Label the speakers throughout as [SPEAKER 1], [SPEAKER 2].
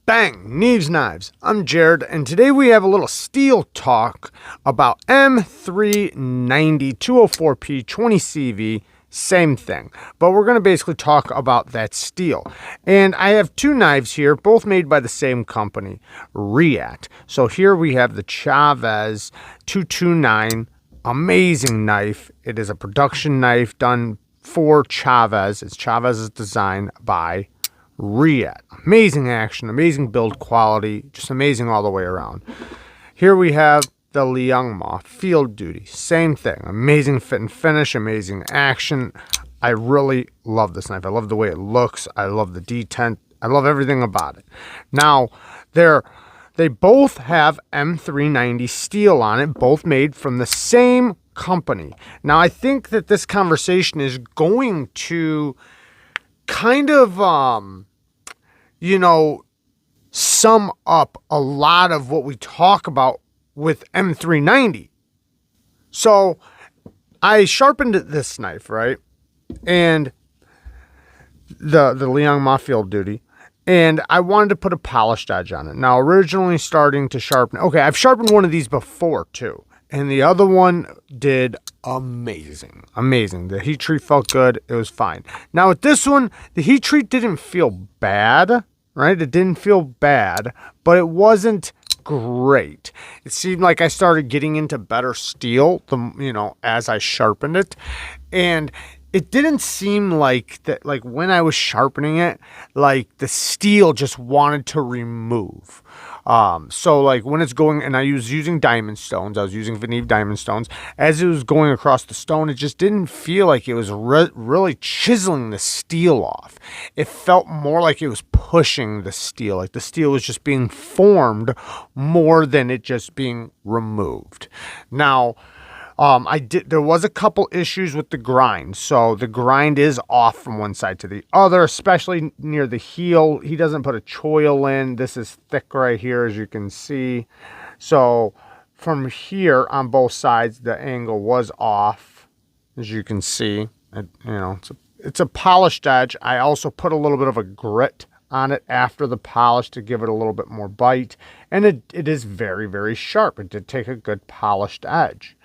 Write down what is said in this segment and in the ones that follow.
[SPEAKER 1] Bang! Neeves Knives. I'm Jared, and today we have a little steel talk about M390 204P 20CV. Same thing, but we're going to basically talk about that steel. And I have two knives here, both made by the same company, React. So here we have the Chavez 229, amazing knife. It is a production knife done for Chavez. It's Chavez's design by React. Amazing action, amazing build quality, just amazing all the way around. Here we have the Liangma Field Duty. Same thing. Amazing fit and finish, amazing action. I really love this knife. I love the way it looks. I love the detent. I love everything about it. Now, they both have M390 steel on it, both made from the same company. Now, I think that this conversation is going to kind of, sum up a lot of what we talk about with M390. So I sharpened this knife, right? And the Liangma Field Duty. And I wanted to put a polished edge on it. Now, originally starting to sharpen. Okay, I've sharpened one of these before too. And the other one did amazing. Amazing. The heat treat felt good. It was fine. Now with this one, the heat treat didn't feel bad, right? It didn't feel bad, but it wasn't great. It seemed like I started getting into better steel, as I sharpened it. And it didn't seem like that, like when I was sharpening it, like the steel just wanted to remove. So like when it's going, and I was using diamond stones, I was using venev diamond stones, as it was going across the stone, it just didn't feel like it was really chiseling the steel off. It felt more like it was pushing the steel, like the steel was just being formed more than it just being removed. Now, there was a couple issues with the grind. So the grind is off from one side to the other, especially near the heel. He doesn't put a choil in. This is thick right here, as you can see. So from here on both sides, the angle was off, as you can see. It's a polished edge. I also put a little bit of a grit on it after the polish to give it a little bit more bite. And it is very, very sharp. It did take a good polished edge.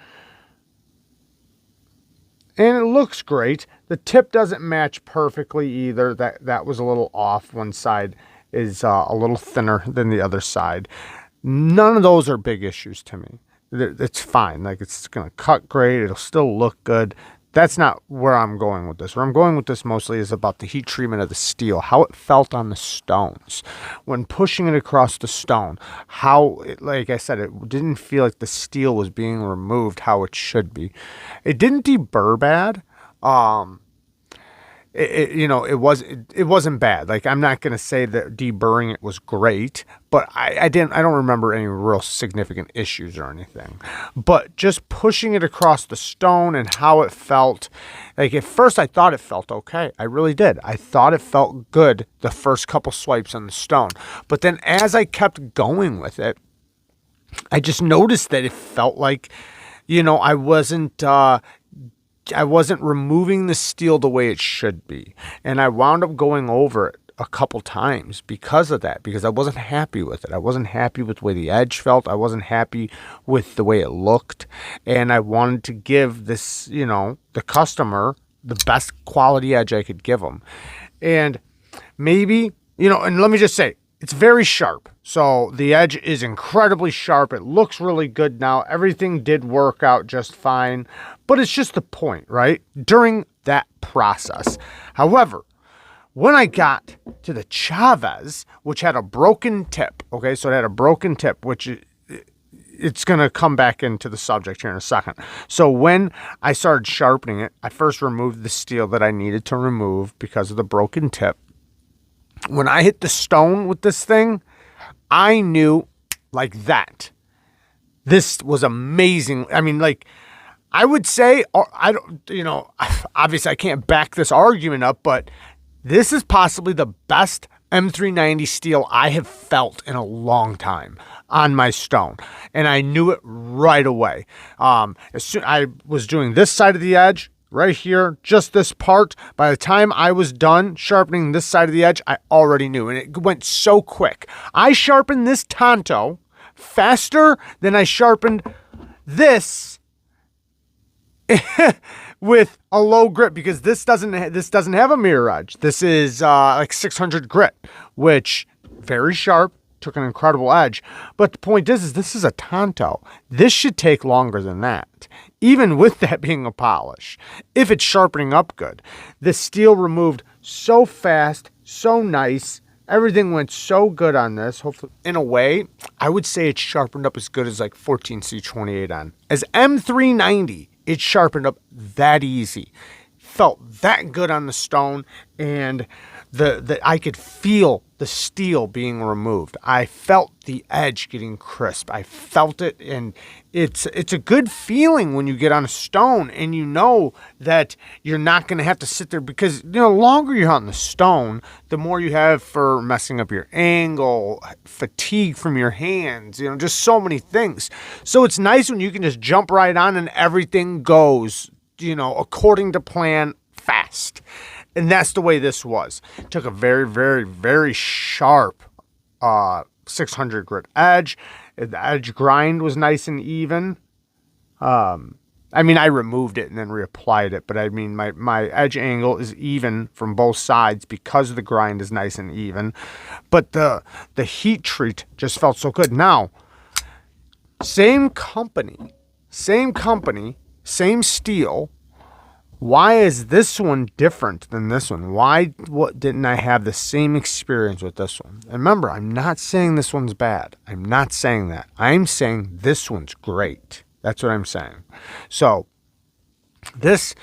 [SPEAKER 1] And it looks great. The tip doesn't match perfectly either. That was a little off. One side is a little thinner than the other side. None of those are big issues to me. It's fine. Like, it's going to cut great. It'll still look good. That's not where I'm going with this. Where I'm going with this mostly is about the heat treatment of the steel, how it felt on the stones. When pushing it across the stone, like I said, it didn't feel like the steel was being removed how it should be. It didn't deburr bad. It wasn't bad. Like, I'm not going to say that deburring it was great, but I don't remember any real significant issues or anything. But just pushing it across the stone and how it felt, like at first I thought it felt okay. I really did. I thought it felt good the first couple swipes on the stone. But then as I kept going with it, I just noticed that it felt like, I wasn't removing the steel the way it should be. And I wound up going over it a couple times because of that, because I wasn't happy with it. I wasn't happy with the way the edge felt. I wasn't happy with the way it looked. And I wanted to give this, the customer the best quality edge I could give them. And maybe, and let me just say, it's very sharp. So the edge is incredibly sharp. It looks really good now. Everything did work out just fine. But it's just the point, right? During that process. However, when I got to the Chavez, which had a broken tip, okay? So it had a broken tip, which it's going to come back into the subject here in a second. So when I started sharpening it, I first removed the steel that I needed to remove because of the broken tip. When I hit the stone with this thing, I knew like that. This was amazing. I mean, like, I would say, obviously I can't back this argument up, but this is possibly the best M390 steel I have felt in a long time on my stone. And I knew it right away. As soon I was doing this side of the edge, right here, just this part. By the time I was done sharpening this side of the edge, I already knew, and it went so quick. I sharpened this Tonto faster than I sharpened this with a low grit, because this doesn't have a mirror edge. This is like 600 grit, which very sharp, took an incredible edge. But the point is this is a Tonto. This should take longer than that, even with that being a polish, if it's sharpening up good. The steel removed so fast, so nice. Everything went so good on this. Hopefully, in a way, I would say it's sharpened up as good as like 14C28 as M390. It sharpened up that easy. Felt that good on the stone, and I could feel the steel being removed. I felt the edge getting crisp. I felt it, and it's a good feeling when you get on a stone and you know that you're not going to have to sit there, because the longer you're on the stone, the more you have for messing up your angle, fatigue from your hands, just so many things. So it's nice when you can just jump right on and everything goes, according to plan, fast. And that's the way this was. It took a very, very, very sharp 600 grit edge. The edge grind was nice and even. I removed it and then reapplied it, but my edge angle is even from both sides because the grind is nice and even. But the heat treat just felt so good. Now, same company, same steel. Why is this one different than this one? What didn't I have the same experience with this one? And remember, I'm not saying this one's bad. I'm not saying that. I'm saying this one's great. That's what I'm saying. So this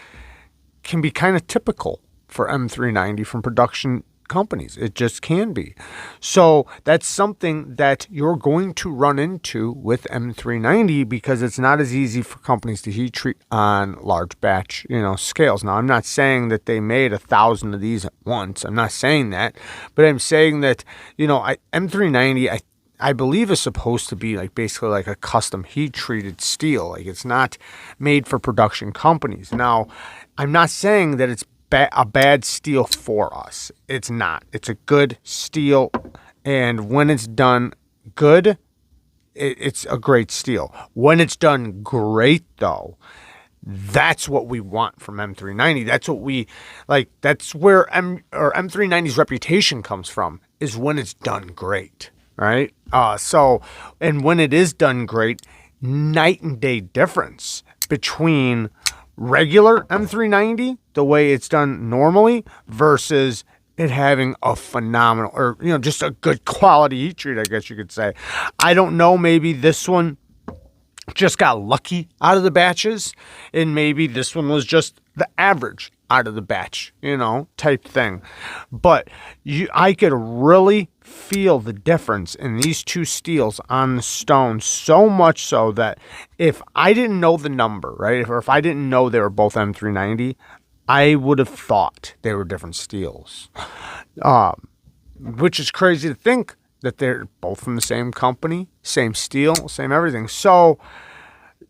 [SPEAKER 1] can be kind of typical for M390 from production companies. It just can be. So that's something that you're going to run into with M390, because it's not as easy for companies to heat treat on large batch, scales. Now, I'm not saying that they made 1,000 of these at once. I'm not saying that, but I'm saying that, M390, I believe is supposed to be basically like a custom heat treated steel. It's not made for production companies. Now, I'm not saying that it's a bad steel for us. It's not. It's a good steel, and when it's done good, it's a great steel. When it's done great, though, that's what we want from M390. That's what we like. That's where M390's reputation comes from, is when it's done great, right? And when it is done great, night and day difference between regular M390, the way it's done normally, versus it having a phenomenal, or just a good quality heat treat, I guess you could say. I don't know, maybe this one just got lucky out of the batches, and maybe this one was just the average out of the batch, type thing. But I could really feel the difference in these two steels on the stone, so much so that if I didn't know the number, right, or if I didn't know they were both M390, I would have thought they were different steels, which is crazy to think that they're both from the same company, same steel, same everything. So,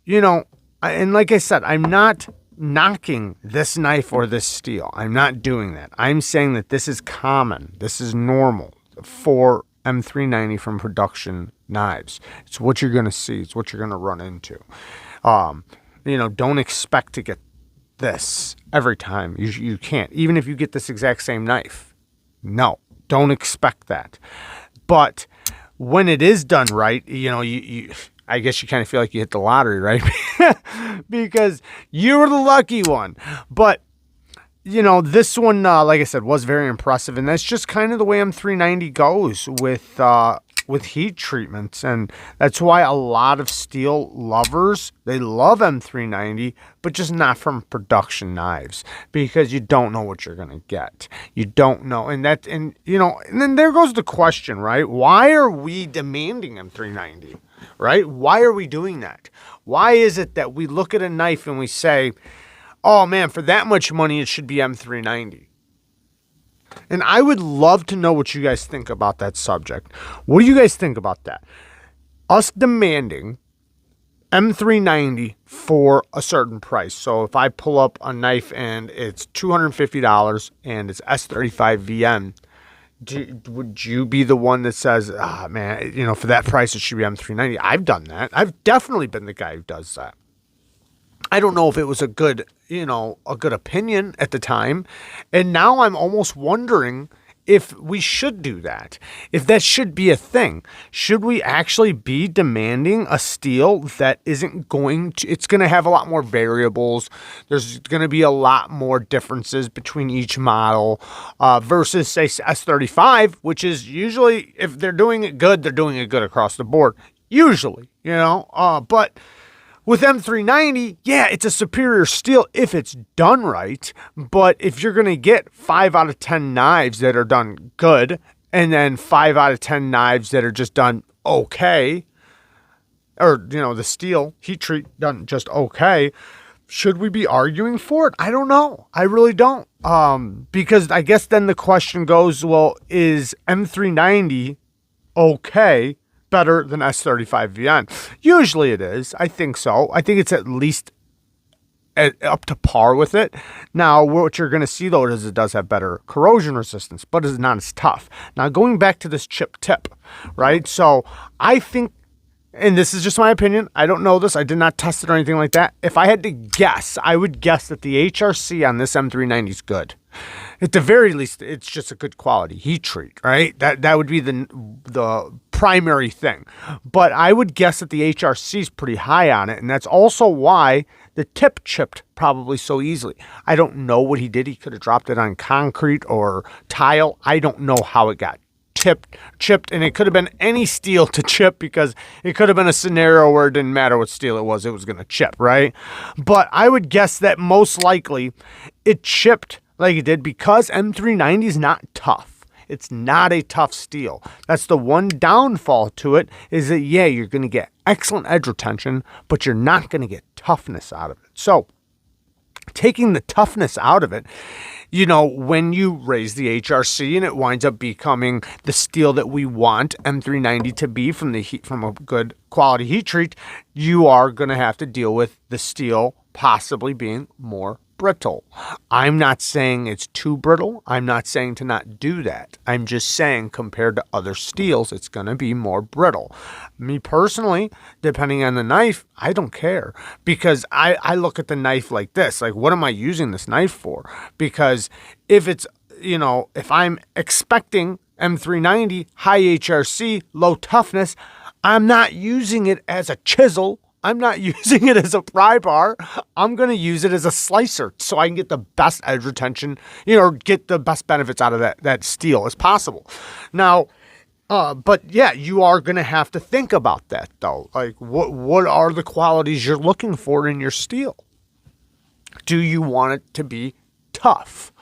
[SPEAKER 1] and like I said, I'm not knocking this knife or this steel. I'm not doing that. I'm saying that this is common. This is normal for M390 from production knives. It's what you're going to see. It's what you're going to run into. Don't expect to get this every time. You can't. Even if you get this exact same knife. No, don't expect that. But when it is done right, I guess you kind of feel like you hit the lottery, right? Because you were the lucky one. But, this one, like I said, was very impressive. And that's just kind of the way M390 goes with heat treatments. And that's why a lot of steel lovers, they love M390, but just not from production knives, because you don't know what you're going to get. You don't know. And then there goes the question, right? Why are we demanding M390? Right? Why are we doing that? Why is it that we look at a knife and we say, oh man, for that much money, it should be M390? And I would love to know what you guys think about that subject. What do you guys think about that? Us demanding M390 for a certain price. So if I pull up a knife and it's $250 and it's S35VN, would you be the one that says, ah, man, you know, for that price, it should be M390? I've done that. I've definitely been the guy who does that. I don't know if it was a good, you know, a good opinion at the time. And now I'm almost wondering if we should do that, if that should be a thing. Should we actually be demanding a steel that isn't going to, it's going to have a lot more variables. There's going to be a lot more differences between each model versus, say, S35, which is usually, if they're doing it good, they're doing it good across the board. Usually, you know, but with M390, yeah, it's a superior steel if it's done right. But if you're going to get 5 out of 10 knives that are done good, and then 5 out of 10 knives that are just done okay, or, you know, the steel heat treat done just okay, should we be arguing for it? I don't know. I really don't. Because I guess then the question goes, well, is M390 okay better than S35VN? Usually it is. I think so. I think it's at least up to par with it. Now, what you're going to see, though, is it does have better corrosion resistance, but it's not as tough. Now, going back to this chip tip, right? So I think, and this is just my opinion, I don't know this, I did not test it or anything like that. If I had to guess, I would guess that the HRC on this M390 is good. At the very least, it's just a good quality heat treat, right? That would be the primary thing. But I would guess that the HRC is pretty high on it, and that's also why the tip chipped probably so easily. I don't know what he did. He could have dropped it on concrete or tile. I don't know how it got chipped, and it could have been any steel to chip, because it could have been a scenario where it didn't matter what steel it was going to chip, right? But I would guess that most likely it chipped like it did because M390 is not tough. It's not a tough steel. That's the one downfall to it, is that, yeah, you're going to get excellent edge retention, but you're not going to get toughness out of it. So taking the toughness out of it, you know, when you raise the HRC and it winds up becoming the steel that we want M390 to be from the heat, from a good quality heat treat, you are going to have to deal with the steel possibly being more brittle. I'm not saying it's too brittle. I'm not saying to not do that. I'm just saying compared to other steels, it's going to be more brittle. Me personally, depending on the knife, I don't care, because I look at the knife like this. Like, what am I using this knife for? Because if it's, you know, if I'm expecting M390, high HRC, low toughness, I'm not using it as a chisel. I'm not using it as a pry bar. I'm going to use it as a slicer so I can get the best edge retention, you know, get the best benefits out of that steel as possible. Now, but yeah, you are going to have to think about that, though. Like, what are the qualities you're looking for in your steel? Do you want it to be tough?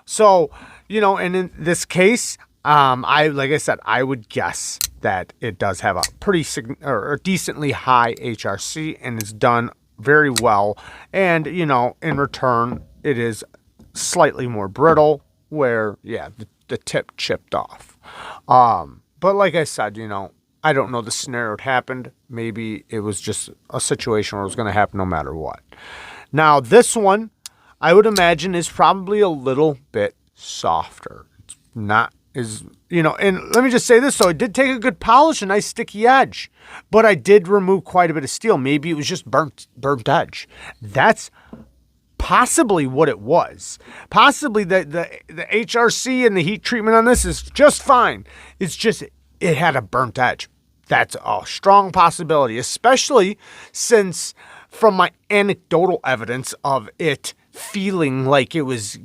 [SPEAKER 1] So, you know, and in this case, like I said, I would guess that it does have a pretty or decently high HRC, and it's done very well. And, you know, in return, it is slightly more brittle, where, yeah, the tip chipped off. But like I said, you know, I don't know the scenario it happened. Maybe it was just a situation where it was going to happen no matter what. Now, this one, I would imagine, is probably a little bit softer. It's not, is, you know, and let me just say this, so it did take a good polish, a nice sticky edge, but I did remove quite a bit of steel. Maybe it was just burnt edge. That's possibly what it was. Possibly the HRC and the heat treatment on this is just fine. It's just, it had a burnt edge. That's a strong possibility, especially since from my anecdotal evidence of it feeling like it was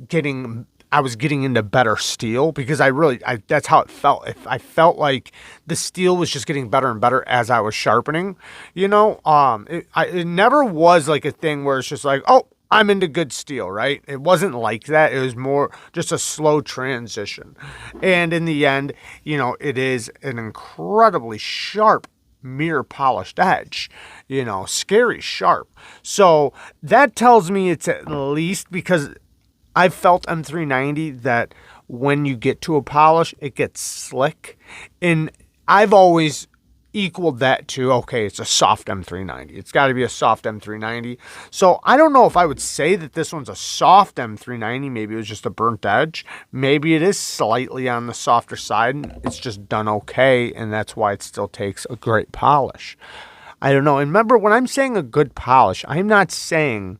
[SPEAKER 1] I was getting into better steel, because that's how it felt. I felt like the steel was just getting better and better as I was sharpening, you know. It never was like a thing where it's just like, oh, I'm into good steel, right? It wasn't like that. It was more just a slow transition. And in the end, you know, it is an incredibly sharp mirror polished edge, you know, scary sharp. So that tells me it's at least, because I've felt M390 that when you get to a polish, it gets slick. And I've always equaled that to, okay, it's a soft M390. It's got to be a soft M390. So I don't know if I would say that this one's a soft M390. Maybe it was just a burnt edge. Maybe it is slightly on the softer side. And it's just done okay, and that's why it still takes a great polish. I don't know. And remember, when I'm saying a good polish, I'm not saying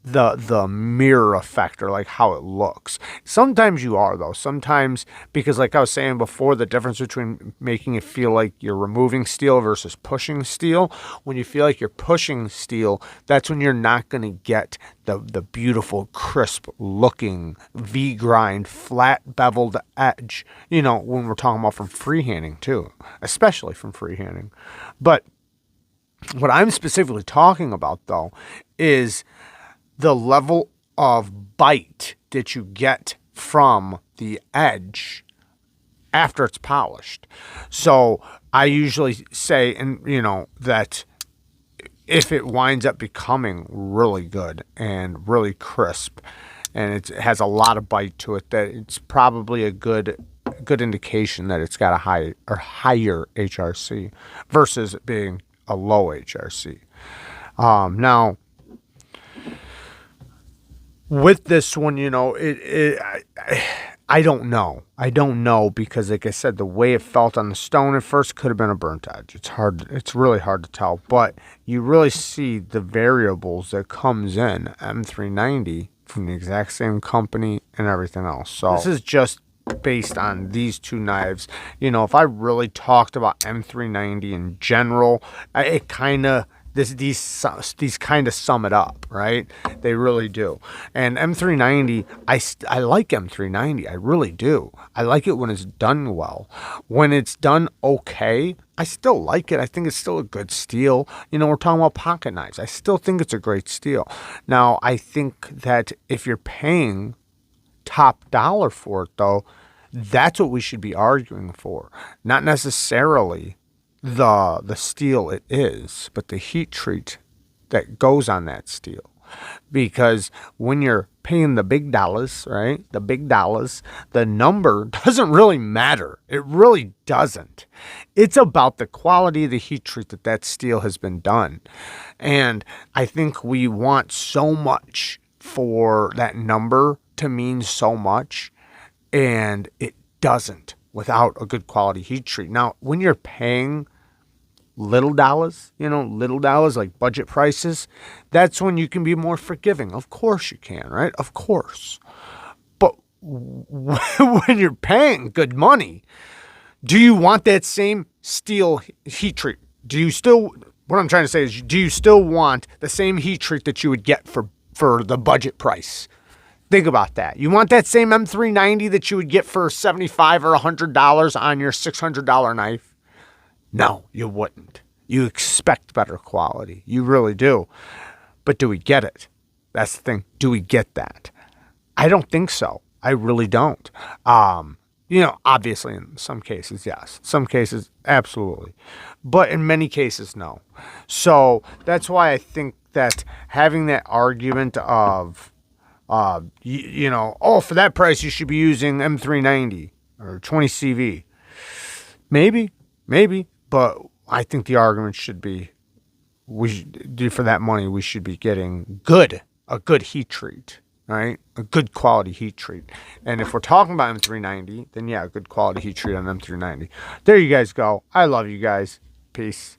[SPEAKER 1] the mirror effect or like how it looks. Sometimes you are, though. Sometimes, because like I was saying before, the difference between making it feel like you're removing steel versus pushing steel. When you feel like you're pushing steel, that's when you're not going to get the beautiful, crisp looking V-grind, flat beveled edge, you know, when we're talking about from freehanding too, especially from freehanding. But what I'm specifically talking about, though, is the level of bite that you get from the edge after it's polished. So I usually say, and you know, that if it winds up becoming really good and really crisp, and it has a lot of bite to it, that it's probably a good indication that it's got a higher HRC versus it being a low HRC. Now, with this one, you know, I don't know. I don't know, because like I said, the way it felt on the stone at first could have been a burnt edge. It's really hard to tell, but you really see the variables that comes in M390 from the exact same company and everything else. So this is just based on these two knives. You know, if I really talked about M390 in general, it kind of, these kind of sum it up, right? They really do. And M390, I like M390. I really do. I like it when it's done well. When it's done okay, I still like it. I think it's still a good steel. You know, we're talking about pocket knives. I still think it's a great steel. Now, I think that if you're paying top dollar for it, though, that's what we should be arguing for. Not necessarily the steel it is, but the heat treat that goes on that steel. Because when you're paying the big dollars, right, the big dollars, the number doesn't really matter. It really doesn't. It's about the quality of the heat treat that steel has been done. And I think we want so much for that number to mean so much, and it doesn't without a good quality heat treat. Now, when you're paying little dollars, you know, little dollars like budget prices, that's when you can be more forgiving. Of course you can, right? Of course. But when you're paying good money, do you want that same steel heat treat? Do you still, what I'm trying to say is, do you still want the same heat treat that you would get for the budget price? Think about that. You want that same M390 that you would get for $75 or $100 on your $600 knife? No, you wouldn't. You expect better quality. You really do. But do we get it? That's the thing. Do we get that? I don't think so. I really don't. You know, obviously in some cases, yes. Some cases, absolutely. But in many cases, no. So that's why I think that having that argument of, you know, oh, for that price, you should be using M390 or 20CV. Maybe. But I think the argument should be, for that money, we should be getting a good heat treat, right? A good quality heat treat. And if we're talking about M390, then yeah, a good quality heat treat on M390. There you guys go. I love you guys. Peace.